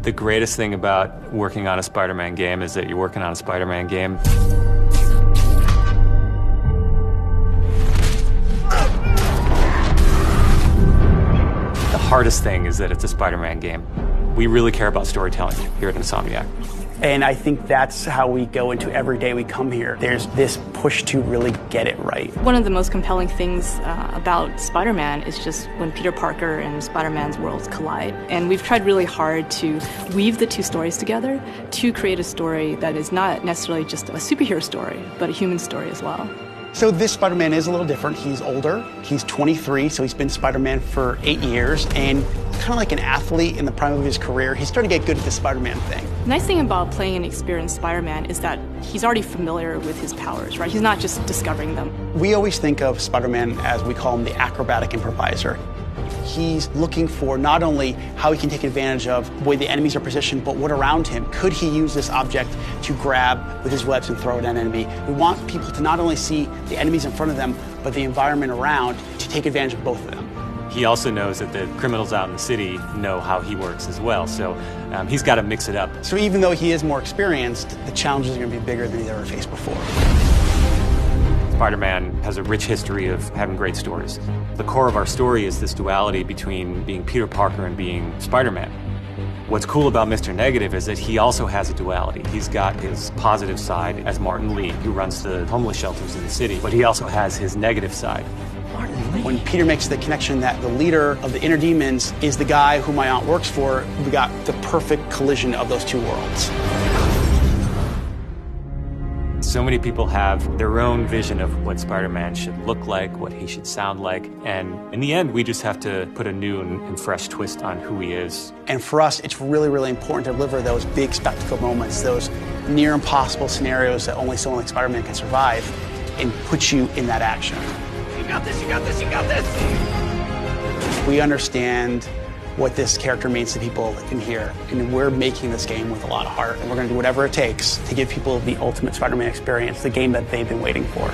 The greatest thing about working on a Spider-Man game is that you're working on a Spider-Man game. The hardest thing is that it's a Spider-Man game. We really care about storytelling here at Insomniac. And I think that's how we go into every day we come here. There's this push to really get it right. One of the most compelling things about Spider-Man is just when Peter Parker and Spider-Man's worlds collide. And we've tried really hard to weave the two stories together to create a story that is not necessarily just a superhero story, but a human story as well. So this Spider-Man is a little different. He's older, he's 23, so he's been Spider-Man for 8 years, and kind of like an athlete in the prime of his career, he's starting to get good at the Spider-Man thing. The nice thing about playing an experienced Spider-Man is that he's already familiar with his powers, right? He's not just discovering them. We always think of Spider-Man as, we call him, the acrobatic improviser. He's looking for not only how he can take advantage of the way the enemies are positioned, but what around him. Could he use this object to grab with his webs and throw it at an enemy? We want people to not only see the enemies in front of them, but the environment around, to take advantage of both of them. He also knows that the criminals out in the city know how he works as well, so he's got to mix it up. So even though he is more experienced, the challenges are going to be bigger than he's ever faced before. Spider-Man has a rich history of having great stories. The core of our story is this duality between being Peter Parker and being Spider-Man. What's cool about Mr. Negative is that he also has a duality. He's got his positive side as Martin Lee, who runs the homeless shelters in the city, but he also has his negative side. When Peter makes the connection that the leader of the inner demons is the guy who my aunt works for, we got the perfect collision of those two worlds. So many people have their own vision of what Spider-Man should look like, what he should sound like, and in the end, we just have to put a new and fresh twist on who he is. And for us, it's really, really important to deliver those big spectacle moments, those near impossible scenarios that only someone like Spider-Man can survive, and put you in that action. You got this, you got this, you got this! We understand what this character means to people in here, and we're making this game with a lot of heart, and we're going to do whatever it takes to give people the ultimate Spider-Man experience, the game that they've been waiting for.